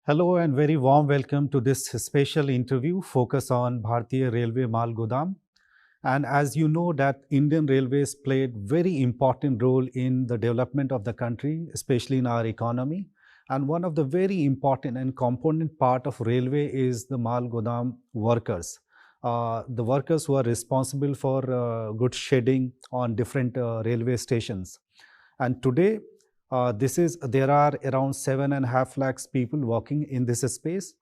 Hello and very warm welcome to this special interview focus on Bharatiya Railway Mal Godam. And as you know that Indian Railways played very important role in the development of the country, especially in our economy. And one of the very important and component part of railway is the Mal Godam workers. The workers who are responsible for goods shedding on different railway stations. And today, there are around 7.5 lakhs people working in this space.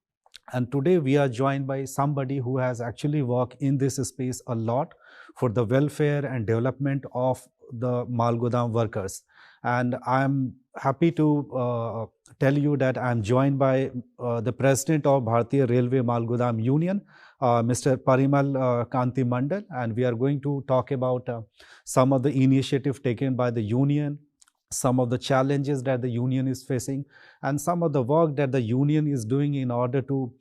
And today we are joined by somebody who has actually worked in this space a lot for the welfare and development of the Malgodam workers. And I'm happy to tell you that I'm joined by the president of Bharatiya Railway Malgodam Union, Mr. Parimal Kanti mandal, and we are going to talk about some of the initiative taken by the union, some of the challenges that the union is facing, and some of the work that the union is doing in order to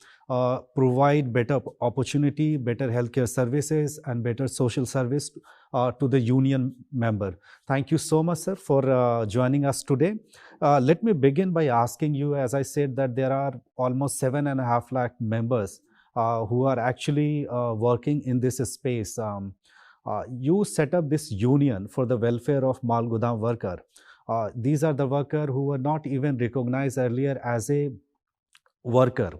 provide better opportunity, better healthcare services, and better social service to the union member. Thank you so much, sir, for joining us today. Let me begin by asking you, as I said, that there are almost 7.5 lakh members who are actually working in this space. You set up this union for the welfare of Malgodam worker. These are the workers who were not even recognized earlier as a worker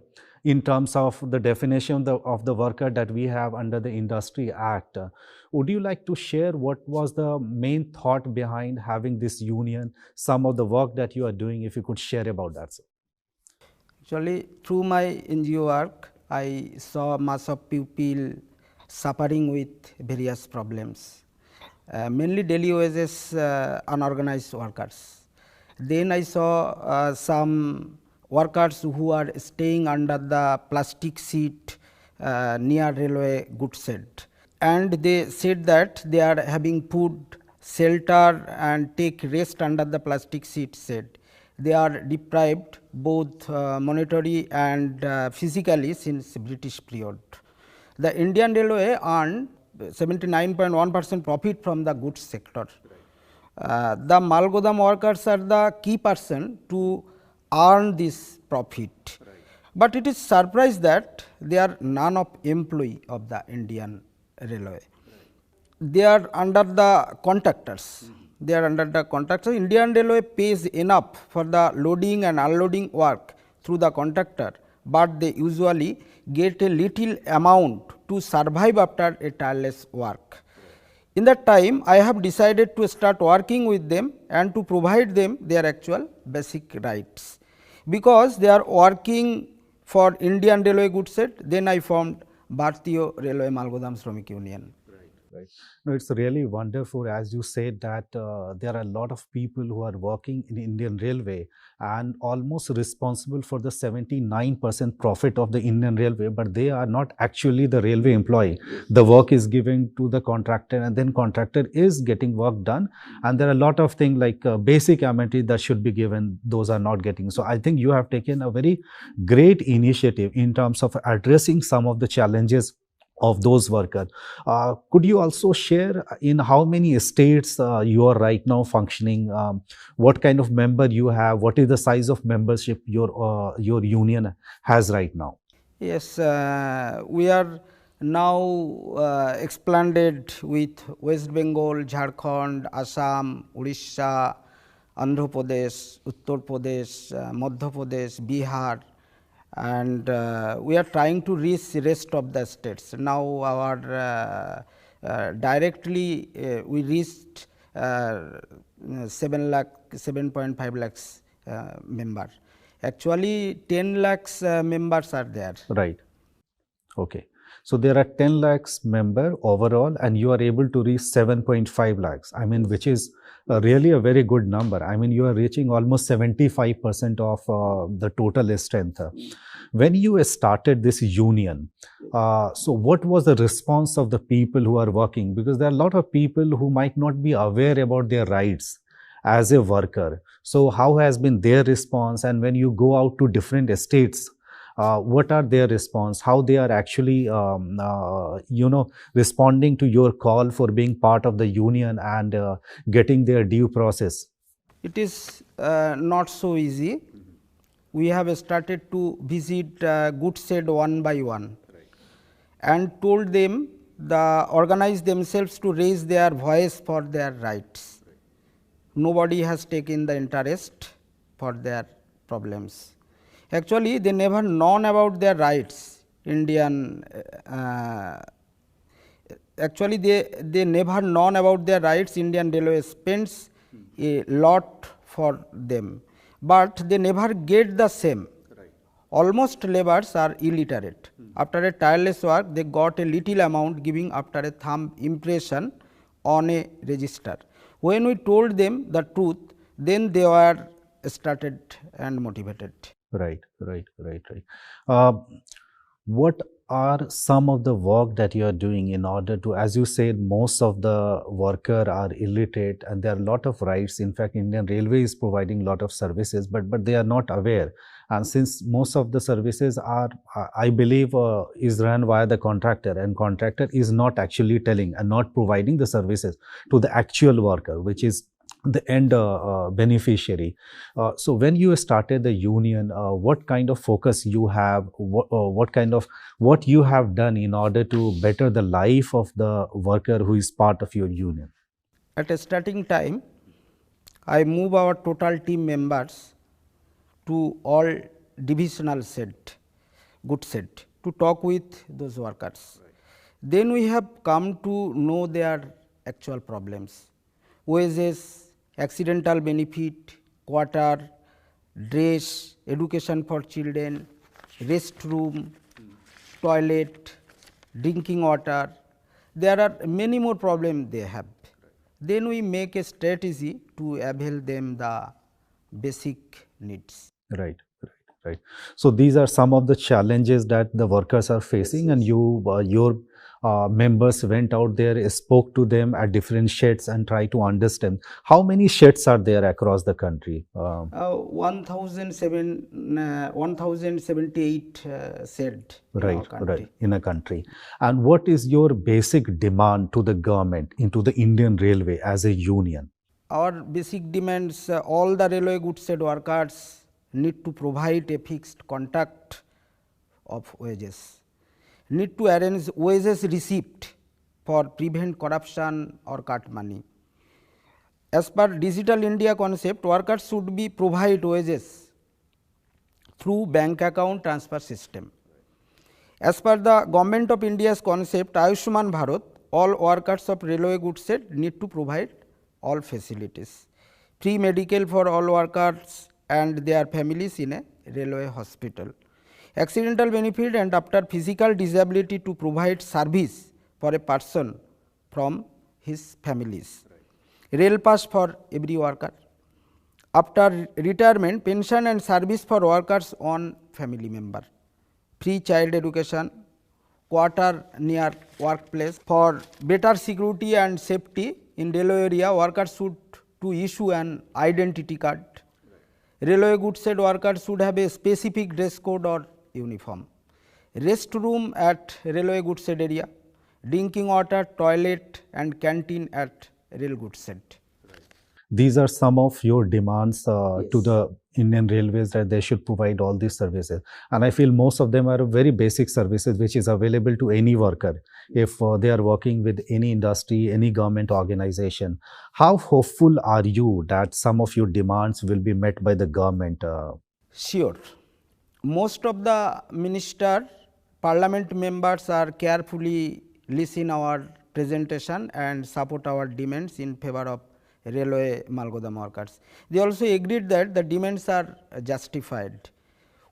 in terms of the definition of the worker that we have under the Industry Act. Would you like to share what was the main thought behind having this union, some of the work that you are doing, if you could share about that, sir? Actually, through my NGO work, I saw mass of people suffering with various problems. Mainly daily wages unorganized workers. Then I saw some workers who are staying under the plastic sheet near railway goods shed, and they said that they are having food, shelter and take rest under the plastic sheet shed. They are deprived both monetary and physically since British period. The Indian Railway earned 79.1% profit from the goods sector. The Malgodam workers are the key person to earn this profit. Right. But it is surprise that they are none of employee of the Indian Railway. Right. They are under the contractors. They are under the contractors. Indian Railway pays enough for the loading and unloading work through the contractor, but they usually get a little amount to survive after a tireless work. In that time, I have decided to start working with them and to provide them their actual basic rights. Because they are working for Indian Railway goods shed, then I formed Bharatiya Railway Malgodam Shramik Union. Right. No, it's really wonderful, as you said, that there are a lot of people who are working in Indian Railway and almost responsible for the 79% profit of the Indian Railway, but they are not actually the railway employee. The work is given to the contractor, and then contractor is getting work done, and there are a lot of things like basic amenity that should be given, those are not getting. So I think you have taken a very great initiative in terms of addressing some of the challenges of those workers. Could you also share in how many states you are right now functioning? What kind of member you have? What is the size of membership your union has right now? Yes, we are now expanded with West Bengal, Jharkhand, Assam, Odisha, Andhra Pradesh, Uttar Pradesh, Madhya Pradesh, Bihar, and we are trying to reach the rest of the states. Now our directly we reached 7.5 lakhs member. Actually 10 lakhs members are there. Right. Okay. So there are 10 lakhs member overall, and you are able to reach 7.5 lakhs. I mean, which is really a very good number. I mean, you are reaching almost 75% of the total strength. When you started this union, so what was the response of the people who are working? Because there are a lot of people who might not be aware about their rights as a worker. So how has been their response? And when you go out to different estates, what are their response, how they are actually responding to your call for being part of the union and getting their due process? It is not so easy. we have started to visit goods shed one by one, and told them organize themselves to raise their voice for their rights. Nobody has taken the interest for their problems. Actually, they never known about their rights. Actually, they never known about their rights. Indian Railway spends a lot for them, but they never get the same. Almost laborers are illiterate. After a tireless work, they got a little amount giving after a thumb impression on a register. When we told them the truth, then they were started and motivated. Right. Uh, what are some of the work that you are doing in order to, as you said, most of the worker are illiterate and there are a lot of rights. In fact, Indian Railway is providing a lot of services, but they are not aware. And since most of the services are, I believe, is run via the contractor, and contractor is not actually telling and not providing the services to the actual worker, which is the end beneficiary. So when you started the union, what kind of focus you have, what you have done in order to better the life of the worker who is part of your union? At a starting time, I move our total team members to all divisional set, good set, to talk with those workers. Then we have come to know their actual problems: wages, accidental benefit, quarter, dress, education for children, restroom, toilet, drinking water. There are many more problems they have. Then we make a strategy to avail them the basic needs. Right. So these are some of the challenges that the workers are facing, and your members went out there, spoke to them at different sheds and try to understand. How many sheds are there across the country? 1078 said in our country. Right, in a country. And what is your basic demand to the government, into the Indian Railway as a union? Our basic demands, all the railway goods shed workers need to provide a fixed contract of wages, need to arrange wages receipt for prevent corruption or cut money. As per Digital India concept, workers should be provide wages through bank account transfer system. As per the Government of India's concept, Ayushman Bharat, all workers of railway goods shed need to provide all facilities: free medical for all workers and their families in a railway hospital, accidental benefit, and after physical disability to provide service for a person from his families, rail pass for every worker, after retirement pension and service for workers on family member, free child education, quarter near workplace. For better security and safety in railway area, workers should to issue an identity card. Railway goods shed workers should have a specific dress code or uniform. Restroom at railway goods shed area, drinking water, toilet and canteen at rail goods shed. These are some of your demands Yes. to the Indian Railways, that they should provide all these services. And I feel most of them are very basic services which is available to any worker if they are working with any industry, any government organization. How hopeful are you that some of your demands will be met by the government? Sure. Most of the minister, parliament members are carefully listen our presentation and support our demands in favor of railway Malgodam workers. They also agreed that the demands are justified.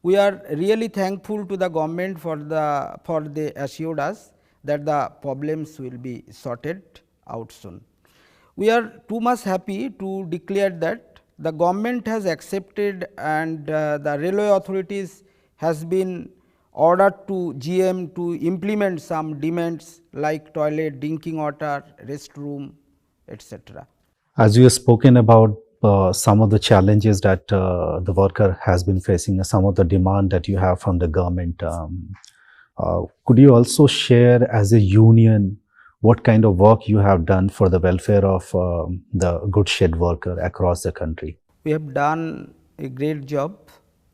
We are really thankful to the government for they assured us that the problems will be sorted out soon. We are too much happy to declare that the government has accepted and the railway authorities has been ordered to GM to implement some demands like toilet, drinking water, restroom, etc. As you have spoken about some of the challenges that the worker has been facing, some of the demand that you have from the government, could you also share as a union what kind of work you have done for the welfare of the goods shed worker across the country? We have done a great job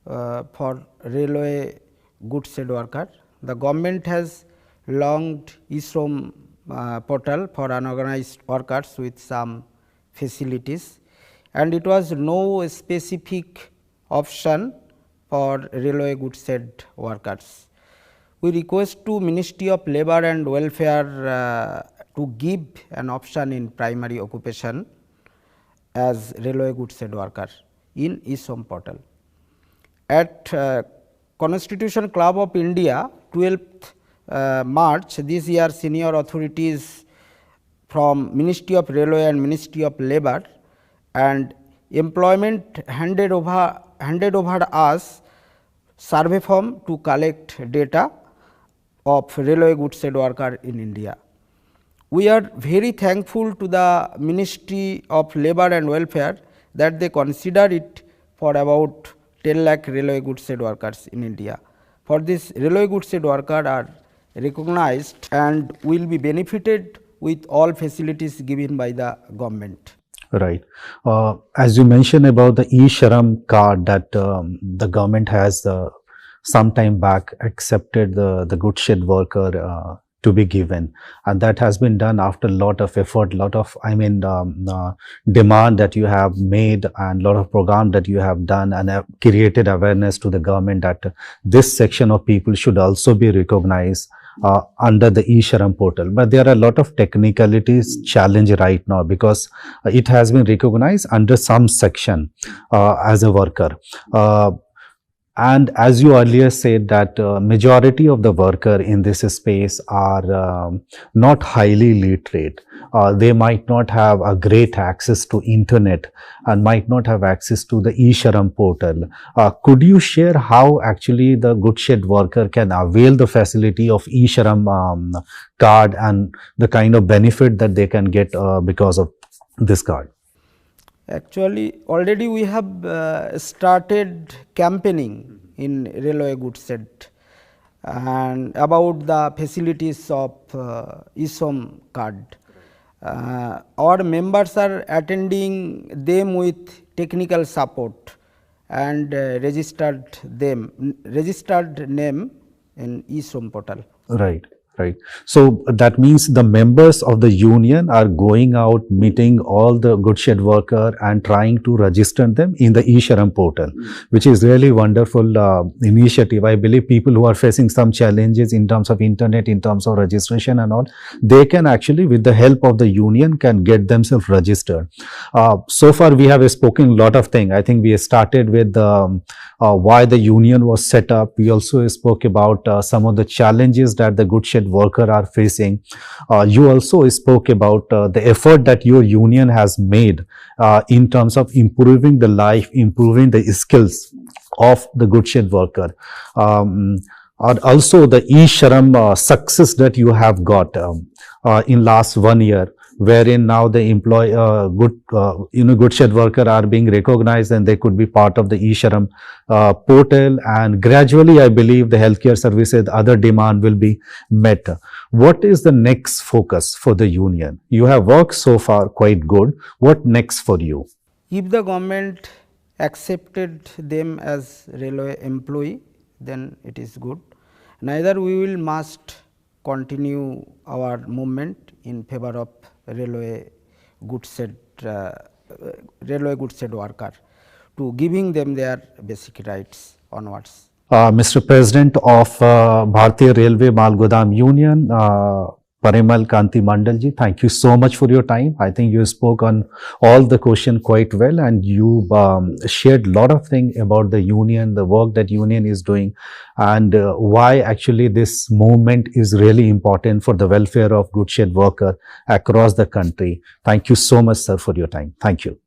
for railway goods shed worker. The government has launched e-shrom portal for unorganized workers with some facilities, and it was no specific option for railway goods shed workers. We request to Ministry of Labour and Welfare to give an option in primary occupation as railway goods shed worker in e-shrom portal. At Constitution Club of India, 12th March this year, senior authorities from Ministry of Railway and Ministry of Labour and Employment handed over us survey form to collect data of railway goods shed worker in India. We are very thankful to the Ministry of Labour and Welfare that they consider it for about 10 lakh railway goods shed workers in India. For this, railway goods shed workers are recognized and will be benefited with all facilities given by the government. Right. As you mentioned about the e-Shram card that the government has some time back accepted the goods shed worker to be given, and that has been done after a lot of effort, lot of demand that you have made and lot of program that you have done and have created awareness to the government that this section of people should also be recognized under the e-Shram portal. But there are a lot of technicalities challenge right now because it has been recognized under some section as a worker. And as you earlier said that majority of the worker in this space are not highly literate. They might not have a great access to internet and might not have access to the e-Shram portal. Could you share how actually the goods shed worker can avail the facility of e-Shram card and the kind of benefit that they can get because of this card? Actually, already we have started campaigning in railway goods shed and about the facilities of e-Shram card. Our members are attending them with technical support and registered name in e-Shram portal. Right. Right. So that means the members of the union are going out, meeting all the goods shed worker and trying to register them in the e-Shram portal, which is really wonderful initiative. I believe people who are facing some challenges in terms of internet, in terms of registration and all, they can actually, with the help of the union, can get themselves registered. So far we have spoken a lot of things. I think we started with why the union was set up. We also spoke about some of the challenges that the goods shed worker are facing. You also spoke about the effort that your union has made in terms of improving the life, improving the skills of the goods shed worker. And also the e-Shram success that you have got in last 1 year, wherein now the goods shed worker are being recognized and they could be part of the e-Shram portal, and gradually I believe the healthcare services, other demand will be met. What is the next focus for the union? You have worked so far quite good. What next for you? If the government accepted them as railway employee, then it is good. Neither we will must continue our movement in favor of railway goods shed worker to giving them their basic rights onwards. Mr. President of Bharatiya Railway Mal Godam Union, Parimal Kanti Mandalji, thank you so much for your time. I think you spoke on all the question quite well, and you shared a lot of things about the union, the work that union is doing, and why actually this movement is really important for the welfare of goods shed worker across the country. Thank you so much, sir, for your time. Thank you.